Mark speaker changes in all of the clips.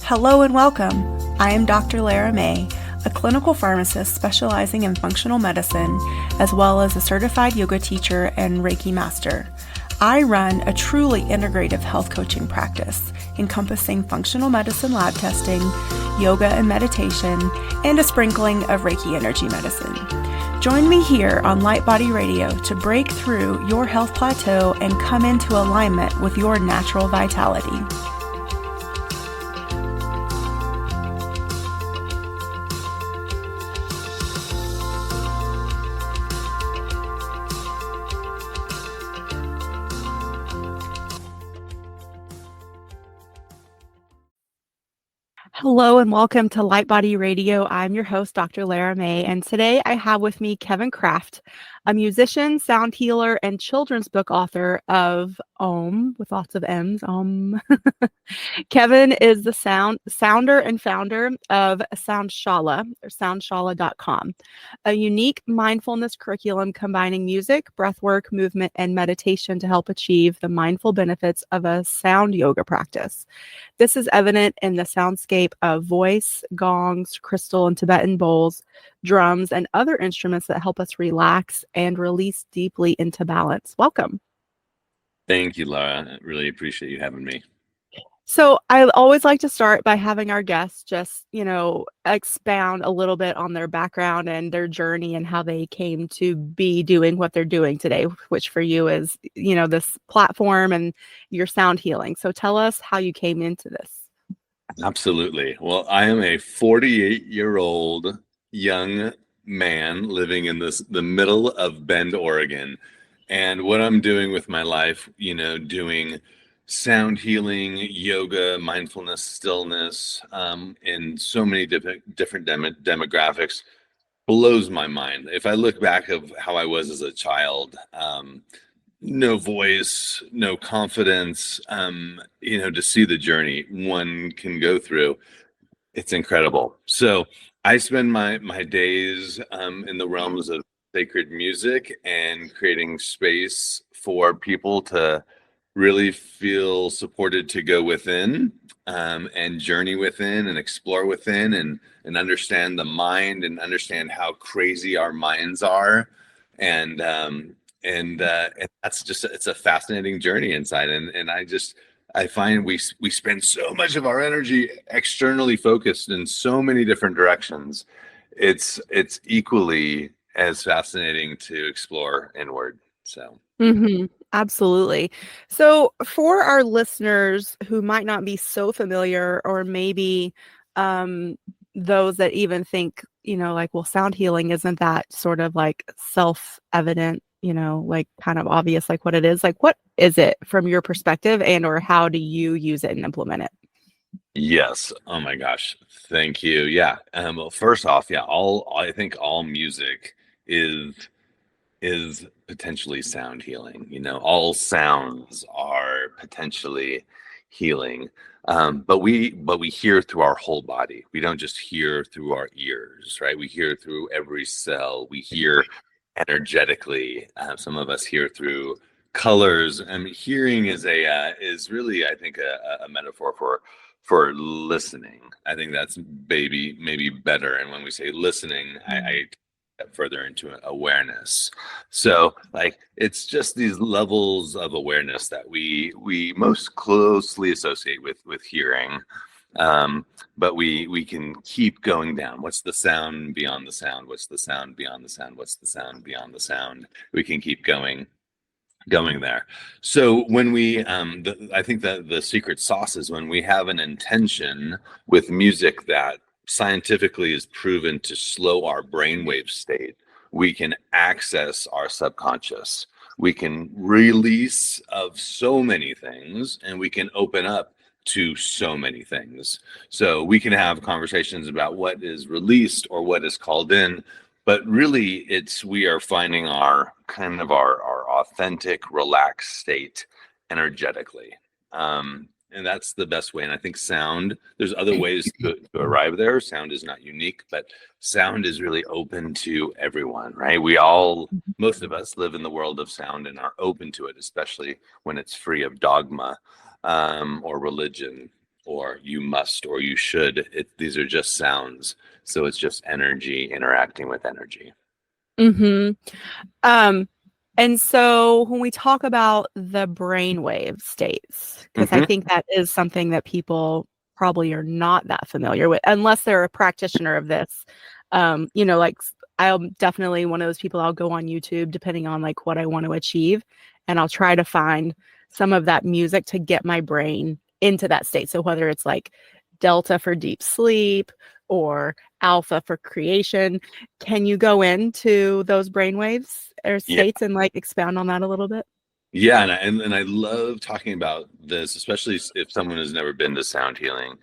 Speaker 1: Hello and welcome. I am Dr. Lara May, a clinical pharmacist specializing in functional medicine, as well as a certified yoga teacher and Reiki master. I run a truly integrative health coaching practice encompassing functional medicine lab testing, yoga and meditation, and a sprinkling of Reiki energy medicine. Join me here on Light Body Radio to break through your health plateau and come into alignment with your natural vitality. Hello and welcome to Light Body Radio. I'm your host, Dr. Lara May, and today I have with me Kevin Kraft, a musician, sound healer, and children's book author of Om, with lots of M's. Kevin is the sounder and founder of Soundshala, or soundshala.com, a unique mindfulness curriculum combining music, breathwork, movement, and meditation to help achieve the mindful benefits of a sound yoga practice. This is evident in the soundscape of voice, gongs, crystal and Tibetan bowls, drums, and other instruments that help us relax and release deeply into balance. Welcome.
Speaker 2: Thank you, Laura. I really appreciate you having me.
Speaker 1: So I always like to start by having our guests just, expound a little bit on their background and their journey and how they came to be doing what they're doing today, which for you is, this platform and your sound healing. So tell us how you came into this.
Speaker 2: Absolutely. Well, I am a 48-year-old young man living in the middle of Bend, Oregon. And what I'm doing with my life, doing sound healing, yoga, mindfulness, stillness, in so many different demographics blows my mind. If I look back of how I was as a child, no voice, no confidence, to see the journey one can go through, it's incredible. So I spend my days in the realms of sacred music and creating space for people to really feel supported to go within and journey within and explore within and understand the mind and understand how crazy our minds are. And that's just, it's a fascinating journey inside. And I find we spend so much of our energy externally focused in so many different directions. It's equally as fascinating to explore inward. So.
Speaker 1: Absolutely. So for our listeners who might not be so familiar, or maybe those that even think, well, sound healing, isn't that sort of like self-evident, like kind of obvious, like what it is? Like, what is it from your perspective, and or how do you use it and implement it?
Speaker 2: Yes. Oh my gosh. Thank you. Yeah. Well, first off, yeah, I think all music is potentially sound healing. All sounds are potentially healing. But we hear through our whole body. We don't just hear through our ears, right? We hear through every cell. We hear energetically. Some of us hear through colors. And hearing is really, I think, a metaphor for listening. I think that's maybe better. And when we say listening, I further into awareness. So it's just these levels of awareness that we most closely associate with hearing. But we can keep going down. What's the sound beyond the sound? What's the sound beyond the sound? What's the sound beyond the sound? We can keep going there. So when we I think that the secret sauce is when we have an intention with music that scientifically is proven to slow our brainwave state, we can access our subconscious. We can release of so many things, and we can open up to so many things. So we can have conversations about what is released or what is called in, but really we are finding our authentic, relaxed state energetically. And that's the best way. And I think sound, there's other ways to arrive there. Sound is not unique, but sound is really open to everyone, right? Most of us live in the world of sound and are open to it, especially when it's free of dogma or religion. or you must or you should. These are just sounds. So it's just energy interacting with energy.
Speaker 1: Mm-hmm. Um, and so when we talk about the brainwave states, because I
Speaker 2: Hmm.
Speaker 1: think that is something that people probably are not that familiar with, unless they're a practitioner of this. Like I'm definitely one of those people. I'll go on YouTube depending on like what I want to achieve, and I'll try to find some of that music to get my brain into that state. So whether it's like delta for deep sleep or alpha for creation, can you go into those brainwaves or
Speaker 2: Yeah.
Speaker 1: states and like expound on that a little bit?
Speaker 2: Yeah, and I love talking about this, especially if someone has never been to sound healing,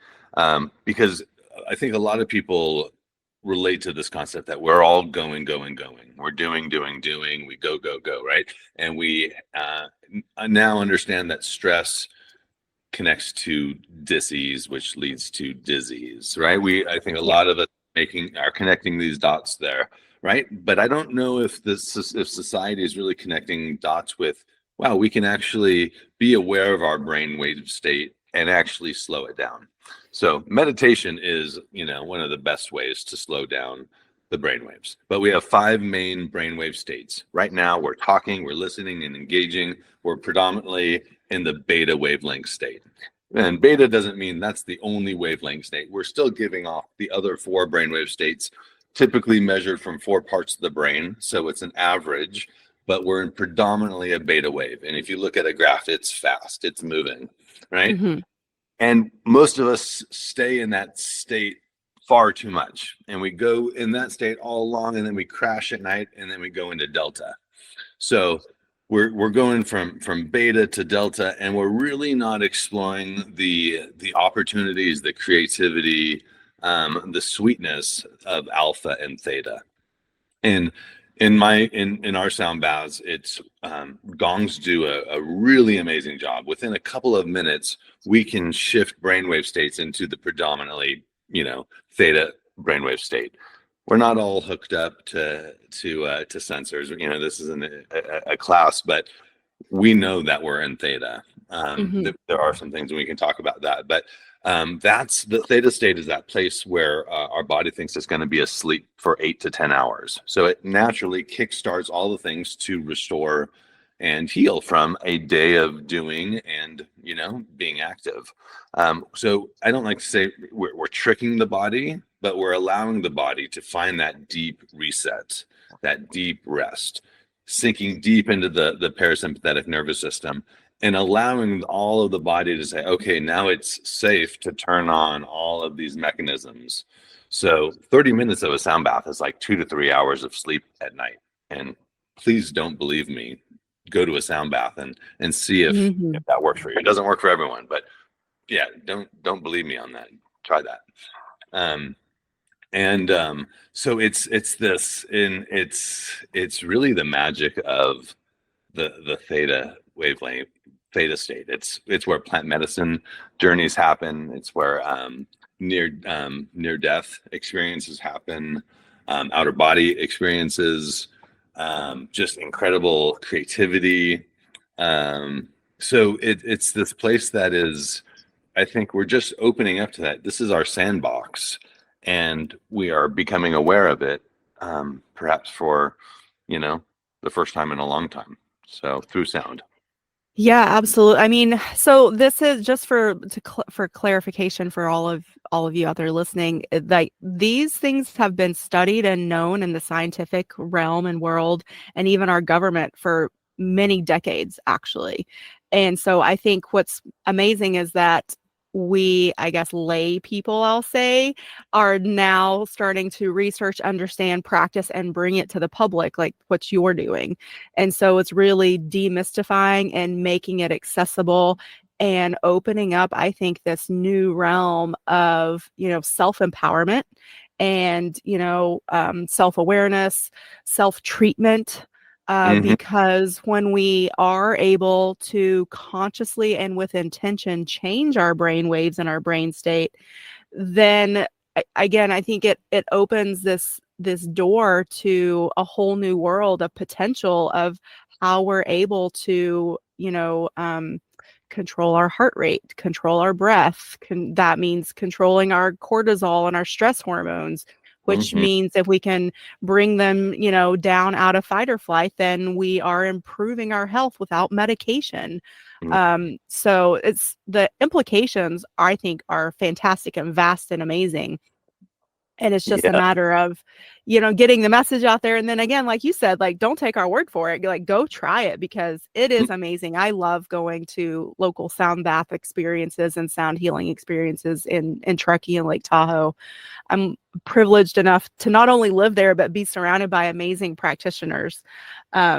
Speaker 2: because I think a lot of people relate to this concept that we're all going, going, going. We're doing, doing, doing. We go, go, go, right? And we now understand that stress connects to disease, which leads to disease, right? I think a
Speaker 1: Yeah.
Speaker 2: lot of us are connecting these dots there, right? But I don't know if if society is really connecting dots with, wow, we can actually be aware of our brainwave state and actually slow it down. So meditation is, one of the best ways to slow down the brainwaves. But we have five main brainwave states. Right now, we're talking, we're listening, and engaging. We're predominantly in the beta wavelength state. And beta doesn't mean that's the only wavelength state. We're still giving off the other four brainwave states, typically measured from four parts of the brain. So it's an average, but we're in predominantly a beta wave. And if you look at a graph, it's fast, it's moving, right?
Speaker 1: Mm-hmm.
Speaker 2: And most of us stay in that state far too much. And we go in that state all along, and then we crash at night, and then we go into delta. So we're going from beta to delta, and we're really not exploring the opportunities, the creativity, the sweetness of alpha and theta. And in our sound baths, it's gongs do a really amazing job. Within a couple of minutes, we can shift brainwave states into the predominantly, theta brainwave state. We're not all hooked up to sensors. This isn't a class, but we know that we're in theta.
Speaker 1: Mm-hmm.
Speaker 2: There are some things, and we can talk about that. But that's the theta state, is that place where our body thinks it's going to be asleep for 8 to 10 hours. So it naturally kickstarts all the things to restore and heal from a day of doing and being active. So I don't like to say we're tricking the body, but we're allowing the body to find that deep reset, that deep rest, sinking deep into the parasympathetic nervous system, and allowing all of the body to say, okay, now it's safe to turn on all of these mechanisms. So 30 minutes of a sound bath is like 2 to 3 hours of sleep at night. And please don't believe me. Go to a sound bath and see
Speaker 1: Mm-hmm.
Speaker 2: if that works for you. It doesn't work for everyone, but yeah, don't believe me on that. Try that. Um, and so it's this, and it's really the magic of the theta wavelength, theta state. It's where plant medicine journeys happen. It's where near death experiences happen, outer body experiences, just incredible creativity. So it's this place that is, I think we're just opening up to that. This is our sandbox, and we are becoming aware of it, perhaps for, the first time in a long time. So through sound.
Speaker 1: Yeah, absolutely. I mean, so this is just for clarification for all of you out there listening. Like these things have been studied and known in the scientific realm and world, and even our government for many decades, actually. And so I think what's amazing is that we, I guess, lay people, I'll say, are now starting to research, understand, practice, and bring it to the public, like what you're doing. And so it's really demystifying and making it accessible and opening up, I think, this new realm of, self-empowerment and, self-awareness, self-treatment.
Speaker 2: Hmm.
Speaker 1: Because when we are able to consciously and with intention change our brain waves and our brain state, then again, I think it opens this door to a whole new world of potential of how we're able to, control our heart rate, control our breath. That means controlling our cortisol and our stress hormones, which
Speaker 2: Mm-hmm.
Speaker 1: means if we can bring them, down out of fight or flight, then we are improving our health without medication. So it's the implications, I think, are fantastic and vast and amazing. And it's just a
Speaker 2: Yeah.
Speaker 1: matter of, getting the message out there. And then again, like you said, like, don't take our word for it. Like, go try it because it is amazing. I love going to local sound bath experiences and sound healing experiences in Truckee and Lake Tahoe. I'm privileged enough to not only live there, but be surrounded by amazing practitioners.
Speaker 2: I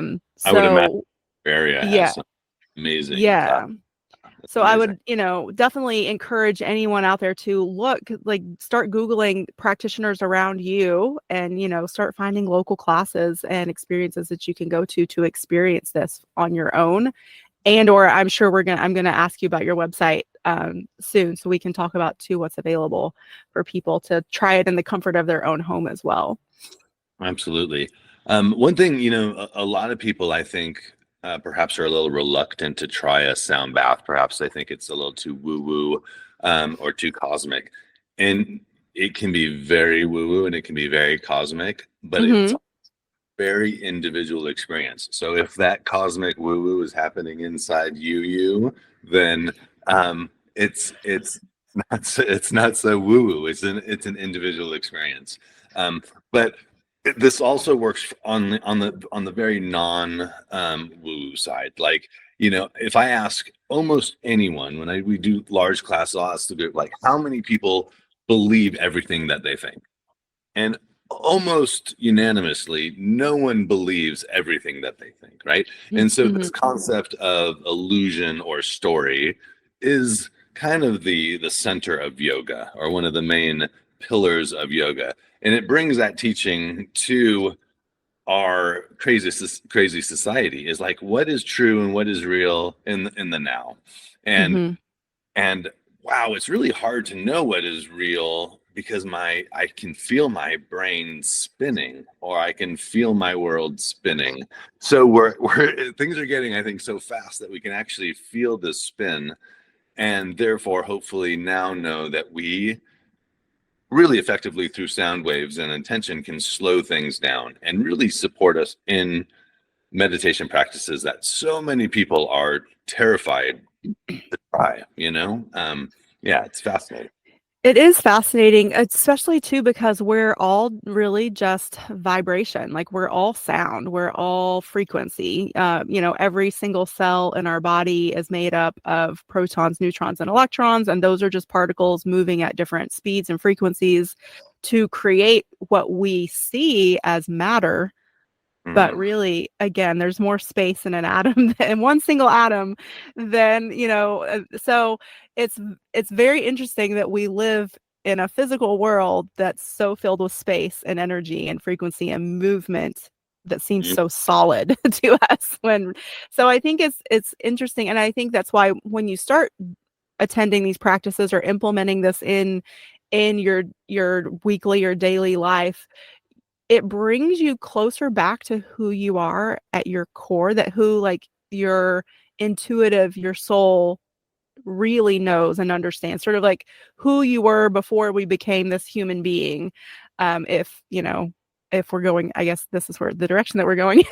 Speaker 2: would imagine
Speaker 1: So
Speaker 2: your area has
Speaker 1: yeah,
Speaker 2: some amazing class.
Speaker 1: yeah.
Speaker 2: That's
Speaker 1: So I
Speaker 2: amazing.
Speaker 1: would, definitely encourage anyone out there to start Googling practitioners around you and, start finding local classes and experiences that you can go to experience this on your own. Or I'm sure I'm going to ask you about your website soon so we can talk about too what's available for people to try it in the comfort of their own home as well.
Speaker 2: Absolutely. One thing, a lot of people, I think, perhaps are a little reluctant to try a sound bath. Perhaps they think it's a little too woo-woo or too cosmic. And it can be very woo-woo and it can be very cosmic, but it's
Speaker 1: Mm-hmm.
Speaker 2: a very individual experience. So if that cosmic woo-woo is happening inside then it's it's not so woo-woo. It's an individual experience. But this also works on the very non woo side. Like, if I ask almost anyone when we do large classes, I'll ask the group, like, how many people believe everything that they think? And almost unanimously, no one believes everything that they think, right? And so
Speaker 1: Mm-hmm.
Speaker 2: this concept of illusion or story is kind of the center of yoga, or one of the main pillars of yoga. And it brings that teaching to our crazy society, is like, what is true and what is real in the now. and
Speaker 1: Mm-hmm.
Speaker 2: and wow, it's really hard to know what is real because I can feel my brain spinning, or I can feel my world spinning. So we're things are getting, I think, so fast that we can actually feel this spin, and therefore hopefully now know that we really effectively, through sound waves and intention, can slow things down and really support us in meditation practices that so many people are terrified to try. Yeah, it's fascinating.
Speaker 1: It is fascinating, especially too, because we're all really just vibration. Like, we're all sound, we're all frequency. Every single cell in our body is made up of protons, neutrons, and electrons, and those are just particles moving at different speeds and frequencies to create what we see as matter. But
Speaker 2: Mm,
Speaker 1: really, again, there's more space in an atom in one single atom than, so it's very interesting that we live in a physical world that's so filled with space and energy and frequency and movement that seems
Speaker 2: mm,
Speaker 1: so solid to us. So I think it's interesting, and I think that's why when you start attending these practices or implementing this in your weekly or daily life, it brings you closer back to who you are at your core, that who, like, your intuitive, your soul really knows and understands, sort of like who you were before we became this human being. If we're going, I guess this is where the direction that we're going.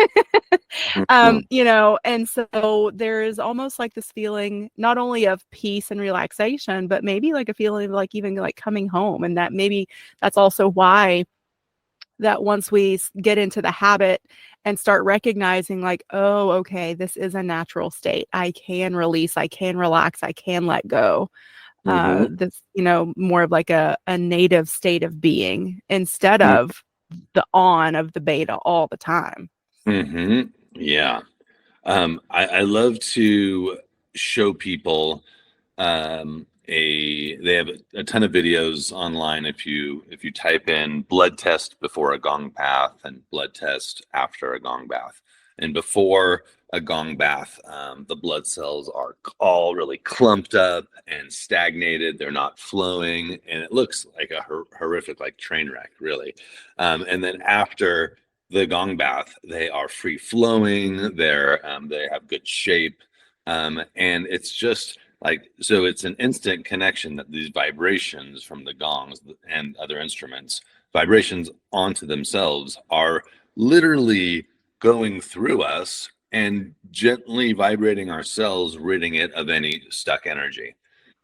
Speaker 2: mm,
Speaker 1: And so there is almost like this feeling not only of peace and relaxation, but maybe like a feeling of like even like coming home. And that maybe that's also why that once we get into the habit and start recognizing, like, oh, okay, this is a natural state. I can release, I can relax, I can let go.
Speaker 2: mhm,
Speaker 1: This, more of like a native state of being instead of the on of the beta all the time.
Speaker 2: mhm. Yeah. I love to show people, they have a ton of videos online. If you type in blood test before a gong bath and blood test after a gong bath, and before a gong bath, the blood cells are all really clumped up and stagnated. They're not flowing, and it looks like a horrific, like, train wreck, really. And then after the gong bath, they are free flowing. They have good shape. And it's just like, so it's an instant connection that these vibrations from the gongs and other instruments, vibrations onto themselves, are literally going through us and gently vibrating our cells, ridding it of any stuck energy.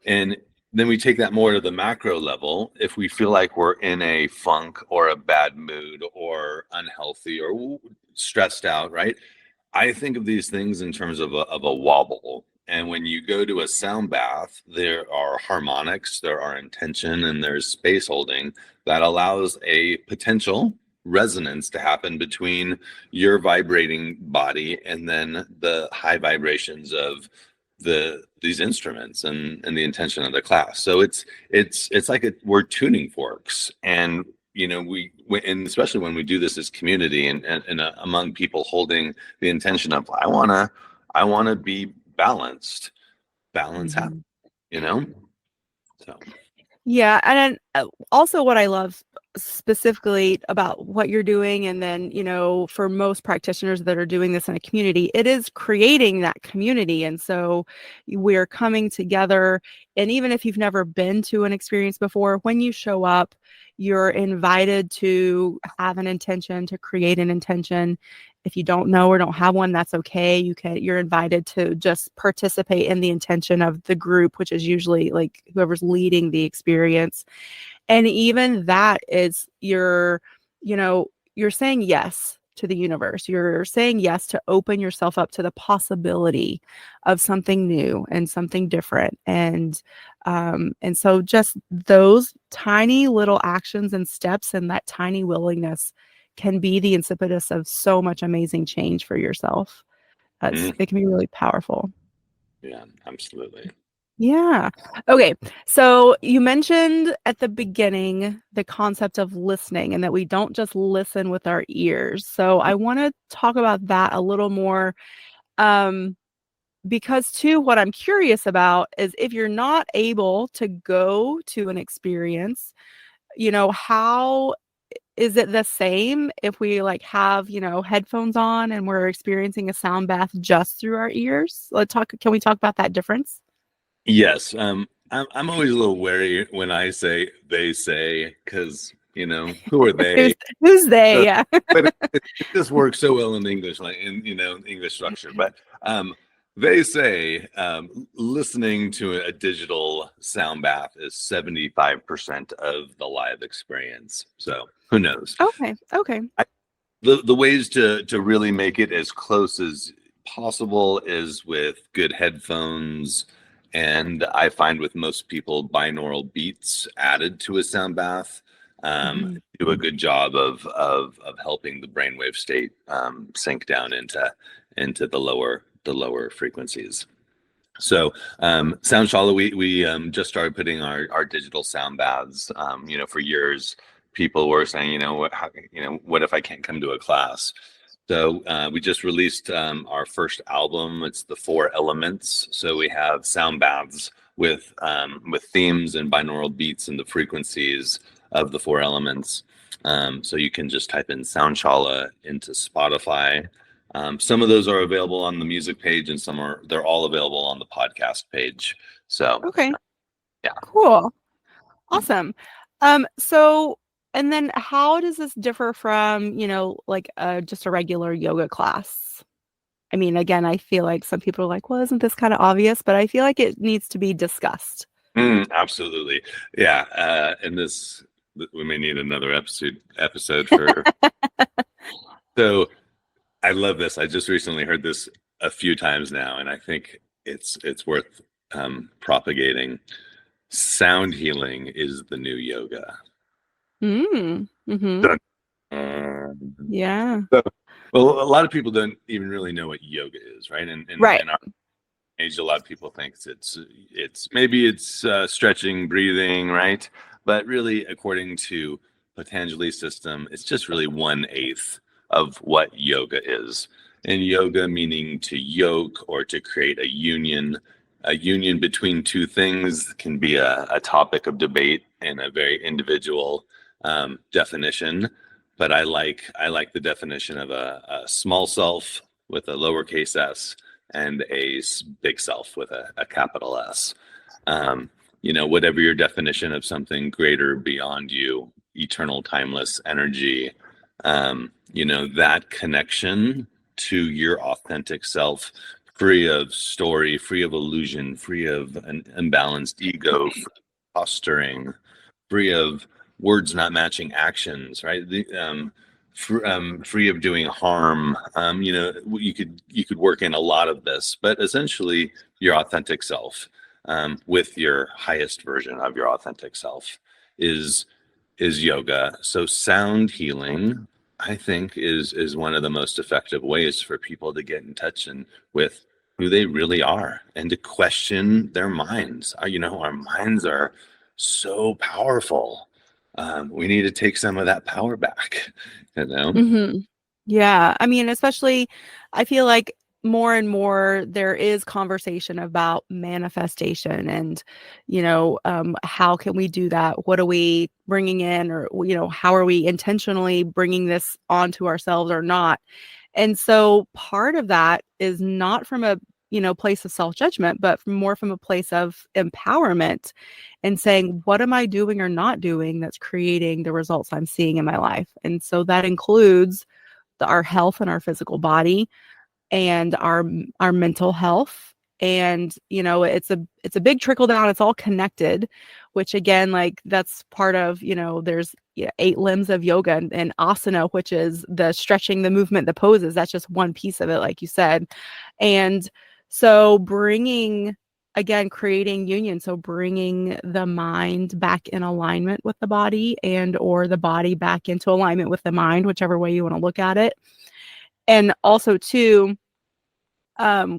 Speaker 2: And then we take that more to the macro level. If we feel like we're in a funk or a bad mood or unhealthy or stressed out, right? I think of these things in terms of a wobble. And when you go to a sound bath, there are harmonics, there are intention, and there's space holding that allows a potential resonance to happen between your vibrating body and then the high vibrations of these instruments and the intention of the class. So it's like we're tuning forks. And and especially when we do this as community and among people holding the intention of I want to be balanced. Balance happens, you know. So
Speaker 1: Yeah, and then also what I love specifically about what you're doing, and then, for most practitioners that are doing this in a community, it is creating that community. And so we're coming together, and even if you've never been to an experience before, when you show up, you're invited to have an intention, to create an intention. If you don't know or don't have one, that's okay. You're invited to just participate in the intention of the group, which is usually like whoever's leading the experience. And even that is you're saying yes to the universe. You're saying yes to open yourself up to the possibility of something new and something different. And so just those tiny little actions and steps and that tiny willingness can be the impetus of so much amazing change for yourself. It can be really powerful.
Speaker 2: yeah, absolutely.
Speaker 1: Yeah. Okay. So you mentioned at the beginning the concept of listening, and that we don't just listen with our ears. So I want to talk about that a little more, because too, what I'm curious about is if you're not able to go to an experience, how is it the same if we have, headphones on and we're experiencing a sound bath just through our ears? Can we talk about that difference?
Speaker 2: Yes. I'm always a little wary when I say they say, because who are they?
Speaker 1: Who's they?
Speaker 2: So,
Speaker 1: Yeah.
Speaker 2: but it just works so well in English, like in English structure. But they say listening to a digital sound bath is 75% of the live experience. So who knows?
Speaker 1: Okay.
Speaker 2: The ways to really make it as close as possible is with good headphones, and I find with most people binaural beats added to a sound bath
Speaker 1: Mhm.
Speaker 2: do a good job of helping the brainwave state sink down into the lower frequencies. So Soundshala, we just started putting our digital sound baths. For years, people were saying, what if I can't come to a class? So we just released our first album. It's the Four Elements. So we have sound baths with themes and binaural beats and the frequencies of the four elements. So you can just type in Soundshala into Spotify. Some of those are available on the music page, and they're all available on the podcast page. So
Speaker 1: Okay.
Speaker 2: yeah.
Speaker 1: Cool. Awesome. So, and then how does this differ from, just a regular yoga class? I mean, again, I feel like some people are like, well, isn't this kind of obvious? But I feel like it needs to be discussed.
Speaker 2: Absolutely. Yeah. And we may need another episode for. So I love this. I just recently heard this a few times now, and I think it's worth propagating. Sound healing is the new yoga.
Speaker 1: Mm-hmm.
Speaker 2: Dun, dun.
Speaker 1: Yeah.
Speaker 2: So, well, a lot of people don't even really know what yoga is, right? And
Speaker 1: Right.
Speaker 2: in our age, a lot of people think it's stretching, breathing, right? But really, according to Patanjali system, it's just really 1/8 of what yoga is. And yoga meaning to yoke or to create a union. A union between two things can be a topic of debate and a very individual definition. But I like the definition of a small self with a lowercase s and a big self with a capital S. Whatever your definition of something greater beyond you, eternal, timeless energy, that connection to your authentic self, free of story, free of illusion, free of an imbalanced ego, free of posturing, free of words not matching actions, right? Free of doing harm. You could work in a lot of this, but essentially your authentic self, with your highest version of your authentic self, is yoga. So sound healing, I think, is one of the most effective ways for people to get in touch with who they really are and to question their minds. Our minds are so powerful. We need to take some of that power back,
Speaker 1: Mm-hmm. Yeah. I mean, especially, I feel like more and more there is conversation about manifestation and, how can we do that? What are we bringing in, or, how are we intentionally bringing this onto ourselves or not? And so part of that is not from a, place of self-judgment, but more from a place of empowerment and saying, what am I doing or not doing that's creating the results I'm seeing in my life? And so that includes our health and our physical body and our mental health. And it's a big trickle down. It's all connected, which again, like, that's part of, there's 8 limbs of yoga, and asana, which is the stretching, the movement, the poses. That's just one piece of it, like you said. And so creating union, so bringing the mind back in alignment with the body, and or the body back into alignment with the mind, whichever way you want to look at it. And also too,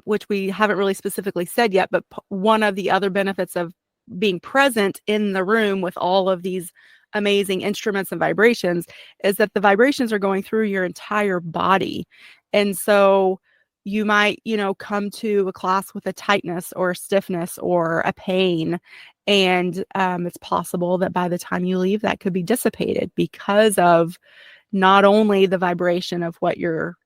Speaker 1: which we haven't really specifically said yet, but one of the other benefits of being present in the room with all of these amazing instruments and vibrations is that the vibrations are going through your entire body. And so you might, come to a class with a tightness or a stiffness or a pain. And it's possible that by the time you leave, that could be dissipated because of not only the vibration of what you're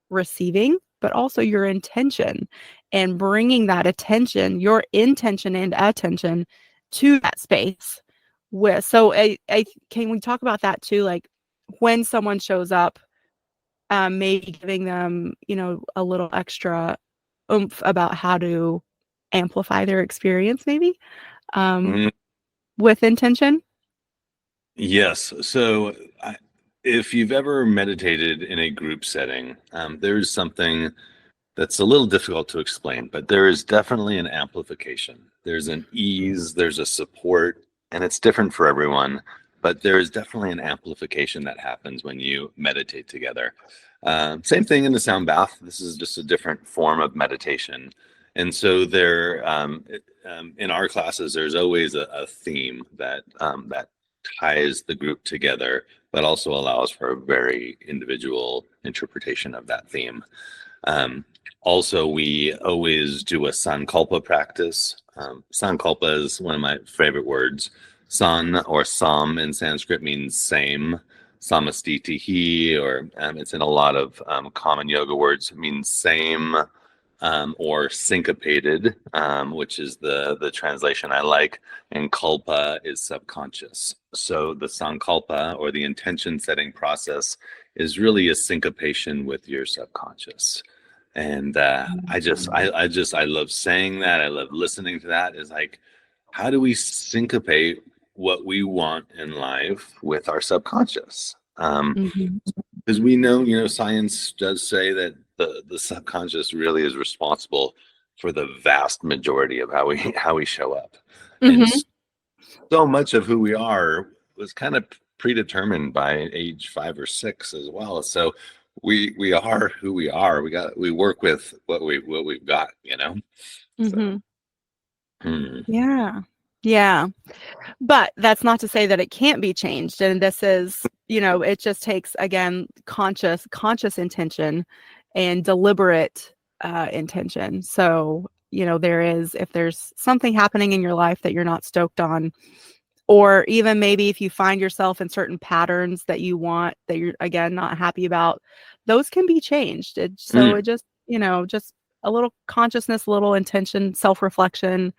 Speaker 1: receiving, but also your intention, and bringing that attention, your intention and attention, to that space. Can we talk about that too? Like, when someone shows up, maybe giving them, a little extra oomph about how to amplify their experience, maybe,
Speaker 2: Mhm.
Speaker 1: with intention.
Speaker 2: Yes. So if you've ever meditated in a group setting, there's something that's a little difficult to explain, but there is definitely an amplification. There's an ease, there's a support, and it's different for everyone, but there is definitely an amplification that happens when you meditate together. Same thing in the sound bath. This is just a different form of meditation. And so in our classes, there's always a theme that ties the group together, but also allows for a very individual interpretation of that theme. Also, we always do a sankalpa practice. Sankalpa is one of my favorite words. San, or sam in Sanskrit, means same. Samastitihi, or it's in a lot of common yoga words, it means same, or syncopated, which is the translation I like. And kalpa is subconscious. So the sankalpa, or the intention setting process, is really a syncopation with your subconscious. And I love saying that. I love listening to that. Is like, how do we syncopate what we want in life with our subconscious?
Speaker 1: Mhm.
Speaker 2: Because we know, science does say that the subconscious really is responsible for the vast majority of how we show up, and
Speaker 1: Mhm.
Speaker 2: so much of who we are was kind of predetermined by age 5 or 6 as well. So we are who we are. We work with what we've got. So
Speaker 1: Mhm.
Speaker 2: hmm.
Speaker 1: Yeah. Yeah. But that's not to say that it can't be changed. And this is, it just takes, again, conscious intention and deliberate intention. So, if there's something happening in your life that you're not stoked on, or even maybe if you find yourself in certain patterns that you're, again, not happy about, those can be changed. So
Speaker 2: Mm.
Speaker 1: it just, just a little consciousness, a little intention, self-reflection,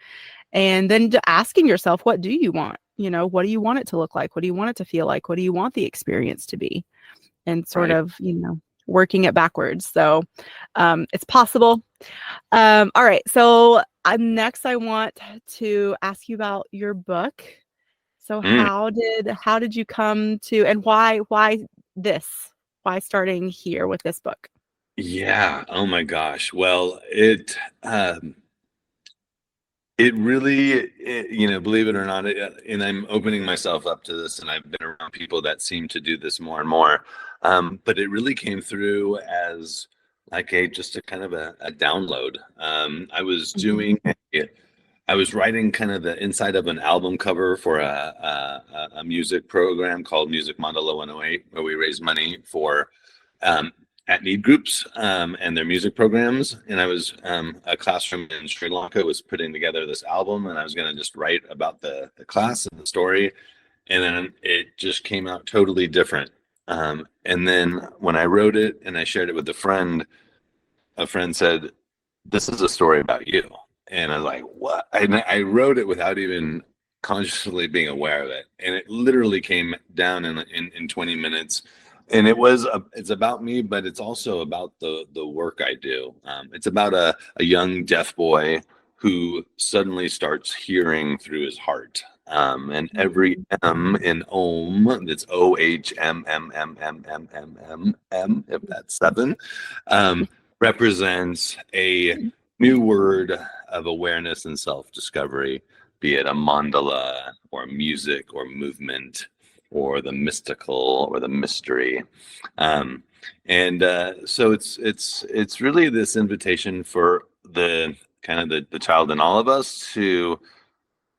Speaker 1: and then asking yourself, what do you want? What do you want it to look like? What do you want it to feel like? What do you want the experience to be? And sort
Speaker 2: Right.
Speaker 1: of, working it backwards. So it's possible. All right. So next I want to ask you about your book. So
Speaker 2: Mm.
Speaker 1: how did you come to, and why this? Why starting here with this book?
Speaker 2: Yeah. Oh my gosh. Well, it really, believe it or not, and I'm opening myself up to this, and I've been around people that seem to do this more and more. But it really came through as like just a kind of a download. I was
Speaker 1: Mhm.
Speaker 2: I was writing kind of the inside of an album cover for a music program called Music Mandala 108, where we raise money for um, at need groups and their music programs. And I was a classroom in Sri Lanka was putting together this album, and I was going to just write about the class and the story. And then it just came out totally different. And then when I wrote it and I shared it with a friend said, "This is a story about you." And I was like, "What?" And I wrote it without even consciously being aware of it. And it literally came down in 20 minutes. And it's about me, but it's also about the work I do. It's about a young deaf boy who suddenly starts hearing through his heart. And every
Speaker 1: Mhm.
Speaker 2: M in Ohm, that's OHMMMMMMM, if that's seven, um, represents a new word of awareness and self-discovery, be it a mandala or music or movement or the mystical or the mystery. Um, and so it's really this invitation for the kind of the child in all of us to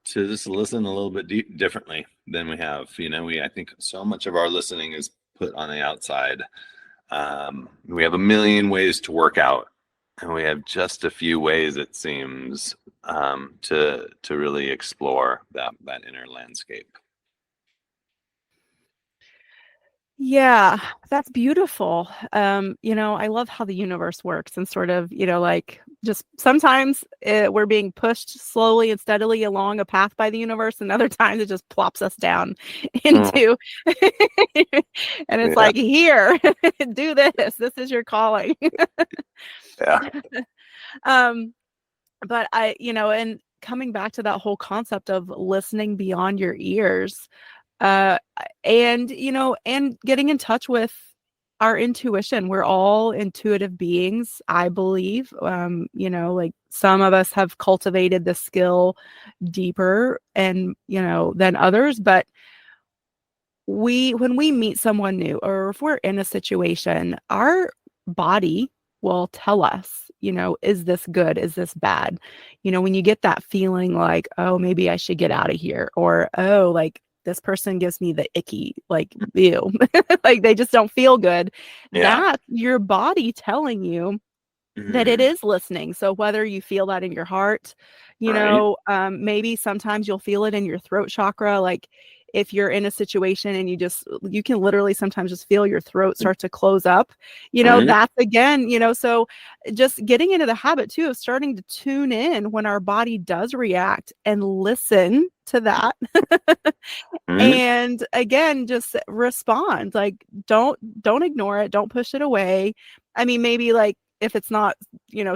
Speaker 2: just listen a little bit differently than we have. I think so much of our listening is put on the outside. We have a million ways to work out, and we have just a few ways, it seems, to really explore that inner landscape.
Speaker 1: Yeah, that's beautiful. I love how the universe works and sort of, like just sometimes we're being pushed slowly and steadily along a path by the universe, and other times it just plops us down
Speaker 2: Mm,
Speaker 1: into, and it's
Speaker 2: yeah,
Speaker 1: like, here, do this. This is your calling.
Speaker 2: yeah.
Speaker 1: Um, but and coming back to that whole concept of listening beyond your ears, uh and getting in touch with our intuition. We're all intuitive beings, I believe. Like some of us have cultivated the skill deeper and than others, but when we meet someone new, or if we're in a situation, our body will tell us, is this good, is this bad? When you get that feeling like, oh, maybe I should get out of here, or oh, like this person gives me the icky, like, ew, like they just don't feel good,
Speaker 2: Yeah.
Speaker 1: that's your body telling you that it
Speaker 2: Mm,
Speaker 1: is listening. So whether you feel that in your heart,
Speaker 2: right.
Speaker 1: maybe sometimes you'll feel it in your throat chakra. Like if you're in a situation and you can literally sometimes just feel your throat start to close up,
Speaker 2: Mm,
Speaker 1: that's again, so just getting into the habit too of starting to tune in when our body does react and listen to that.
Speaker 2: mm,
Speaker 1: And again, just respond. Like don't ignore it, don't push it away. I mean, maybe like if it's not,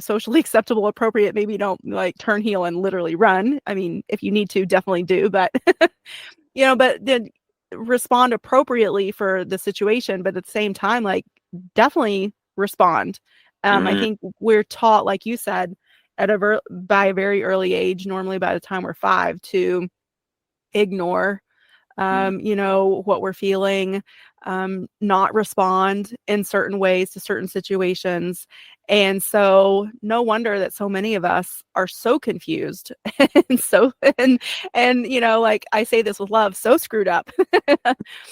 Speaker 1: socially acceptable, appropriate, maybe don't like turn heel and literally run. I mean, if you need to, definitely do, but but then respond appropriately for the situation, but at the same time, like definitely respond. I
Speaker 2: mm,
Speaker 1: think we're taught, like you said, by a very early age, normally by the time we're 5, to ignore
Speaker 2: mm,
Speaker 1: what we're feeling, not respond in certain ways to certain situations. And so no wonder that so many of us are so confused and and like I say this with love, so screwed up.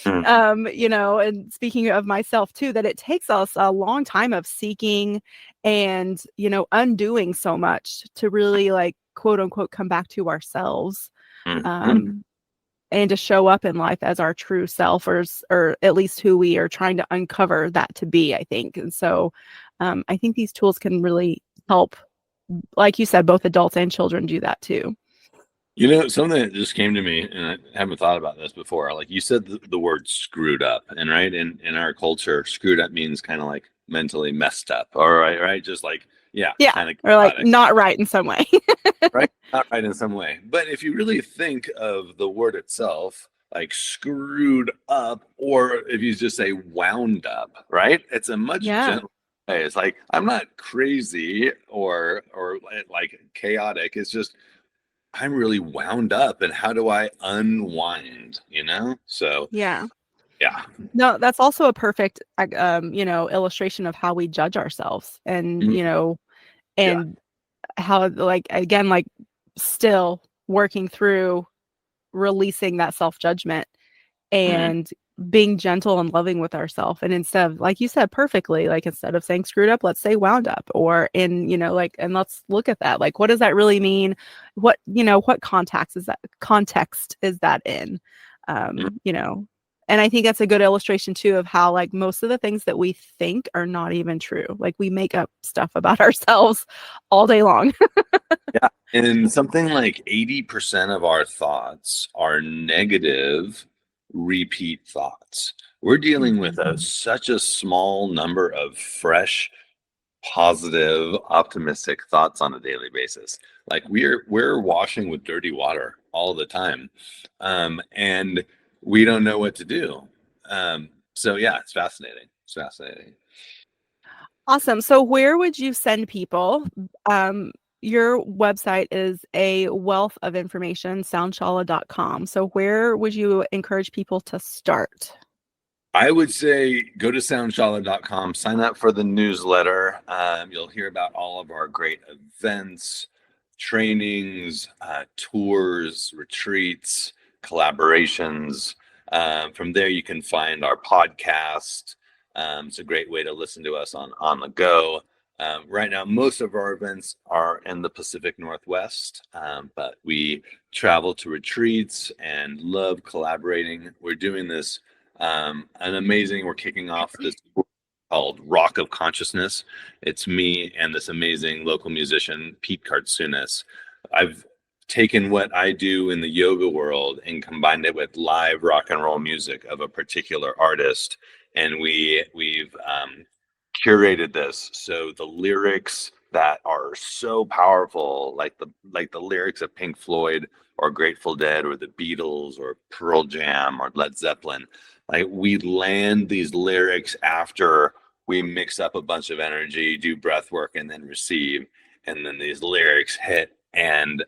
Speaker 2: mm,
Speaker 1: And speaking of myself too, that it takes us a long time of seeking and, undoing so much to really like quote unquote come back to ourselves.
Speaker 2: mm, mm,
Speaker 1: Um, and to show up in life as our true self, or at least who we are trying to uncover that to be, I think. And so I think these tools can really help, like you said, both adults and children do that too.
Speaker 2: Something that just came to me, and I haven't thought about this before. Like you said, the word screwed up, and right in our culture, screwed up means kind of like mentally messed up. All right, just like yeah,
Speaker 1: Yeah,
Speaker 2: kind of
Speaker 1: or like
Speaker 2: chaotic,
Speaker 1: not right in some way.
Speaker 2: right? Not right in some way. But if you really think of the word itself, like screwed up, or if you just say wound up, right? It's a much
Speaker 1: Yeah,
Speaker 2: gentler way. It's like I'm not crazy or like chaotic. It's just I'm really wound up, and how do I unwind, So,
Speaker 1: yeah.
Speaker 2: yeah.
Speaker 1: No, that's also a perfect, illustration of how we judge ourselves, and
Speaker 2: Mhm. Yeah.
Speaker 1: and how, like, again, like, still working through releasing that self judgment
Speaker 2: Mhm.
Speaker 1: and being gentle and loving with ourselves. And instead of, like you said perfectly, like, instead of saying screwed up, let's say wound up, or in, like, and let's look at that. Like, what does that really mean? What context is that in?
Speaker 2: Mhm.
Speaker 1: Um, you know, and I think that's a good illustration too of how, like, most of the things that we think are not even true. Like, we make up stuff about ourselves all day long.
Speaker 2: Yeah. And something like 80% of our thoughts are negative repeat thoughts. We're dealing with
Speaker 1: Mhm.
Speaker 2: such a small number of fresh, positive, optimistic thoughts on a daily basis. Like we're washing with dirty water all the time, and we don't know what to do. So yeah, it's fascinating. It's fascinating.
Speaker 1: Awesome. So where would you send people? Your website is a wealth of information, soundshala.com. So where would you encourage people to start?
Speaker 2: I would say go to soundshala.com, sign up for the newsletter. You'll hear about all of our great events, trainings, tours, retreats, collaborations. From there, you can find our podcast. It's a great way to listen to us on the go. Right now, most of our events are in the Pacific Northwest, but we travel to retreats and love collaborating. We're doing this we're kicking off this tour called Rock of Consciousness. It's me and this amazing local musician, Pete Kartsunis. I've taken what I do in the yoga world and combined it with live rock and roll music of a particular artist. And we've curated this so the lyrics that are so powerful, like the lyrics of Pink Floyd or Grateful Dead or the Beatles or Pearl Jam or Led Zeppelin, like we land these lyrics after we mix up a bunch of energy, do breath work, and then receive, and then these lyrics hit, and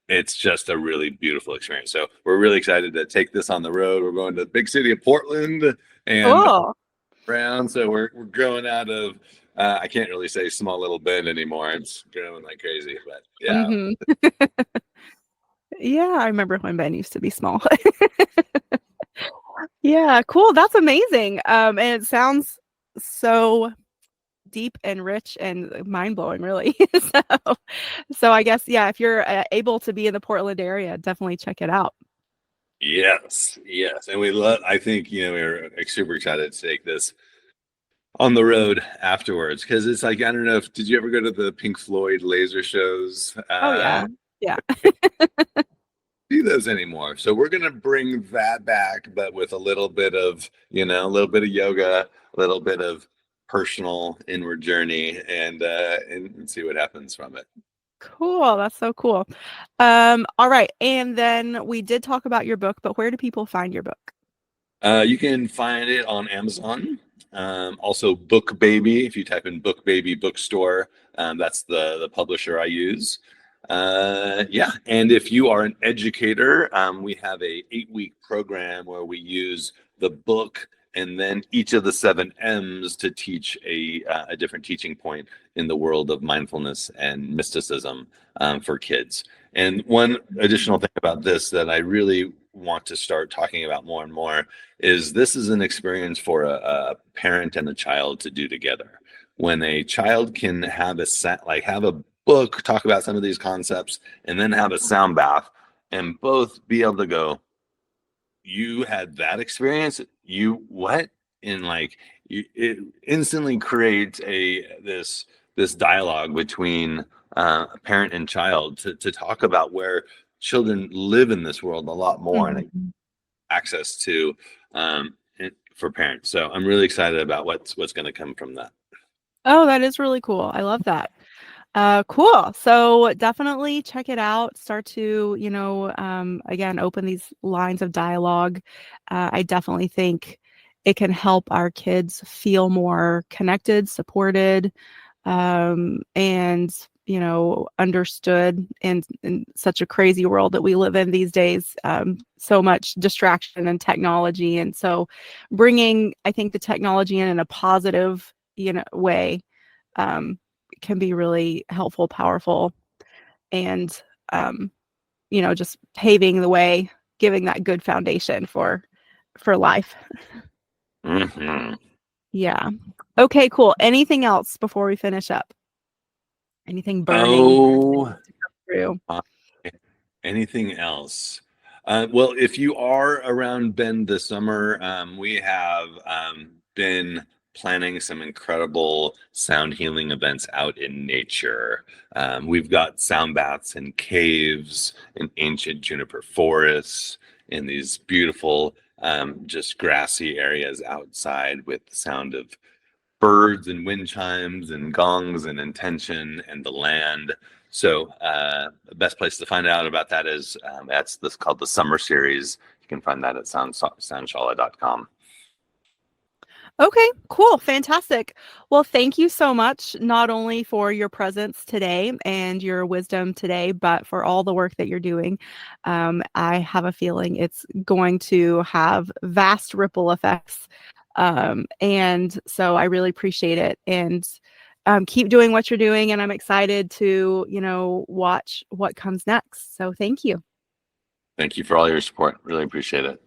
Speaker 2: it's just a really beautiful experience. So we're really excited to take this on the road. We're going to the big city of Portland and
Speaker 1: Cool.
Speaker 2: around. So we're growing out of I can't really say small little bend anymore. It's growing like crazy. But yeah.
Speaker 1: Hmm. Yeah, I remember when Ben used to be small. Yeah, cool. That's amazing. And it sounds so deep and rich and mind blowing, really. So I guess, yeah, if you're able to be in the Portland area, definitely check it out.
Speaker 2: Yes, yes. And I think, we're like, super excited to take this on the road afterwards because it's like, I don't know if, did you ever go to the Pink Floyd laser shows?
Speaker 1: Oh yeah. Yeah.
Speaker 2: See those anymore. So we're gonna bring that back, but with a little bit of, a little bit of yoga, a little bit of personal inward journey, and see what happens from it.
Speaker 1: Cool. That's so cool. All right. And then we did talk about your book, but where do people find your book?
Speaker 2: You can find it on Amazon. Also, Book Baby. If you type in Book Baby Bookstore, that's the publisher I use. Yeah, and if you are an educator, we have a 8-week program where we use the book and then each of the 7 M's to teach a different teaching point in the world of mindfulness and mysticism for kids. And one additional thing about this that I really want to start talking about more and more is this is an experience for a parent and a child to do together. When a child can have have a book, talk about some of these concepts, and then have a sound bath, and both be able to go, you had that experience, you what? And like it instantly creates this this dialogue between parent and child to talk about where children live in this world a lot more and access to for parents. So I'm really excited about what's going to come from that.
Speaker 1: Oh, that is really cool. I love that. Cool. So definitely check it out. Start to, again, open these lines of dialogue. I definitely think it can help our kids feel more connected, supported, and, understood in such a crazy world that we live in these days. So much distraction and technology. And so bringing, I think, the technology in a positive, way, can be really helpful, powerful, and just paving the way, giving that good foundation for life.
Speaker 2: Mm-hmm.
Speaker 1: Yeah. Okay, cool. Anything else before we finish up? Anything burning
Speaker 2: Oh,
Speaker 1: to come through?
Speaker 2: anything else? Well, if you are around Bend this summer, we have been planning some incredible sound healing events out in nature. We've got sound baths in caves, in ancient juniper forests, in these beautiful, just grassy areas outside with the sound of birds and wind chimes and gongs and intention and the land. So the best place to find out about that is that's this called the Summer Series. You can find that at soundshala.com.
Speaker 1: Okay, cool. Fantastic. Well, thank you so much, not only for your presence today and your wisdom today, but for all the work that you're doing. I have a feeling it's going to have vast ripple effects. And so I really appreciate it. And keep doing what you're doing. And I'm excited to, watch what comes next. So thank you.
Speaker 2: Thank you for all your support. Really appreciate it.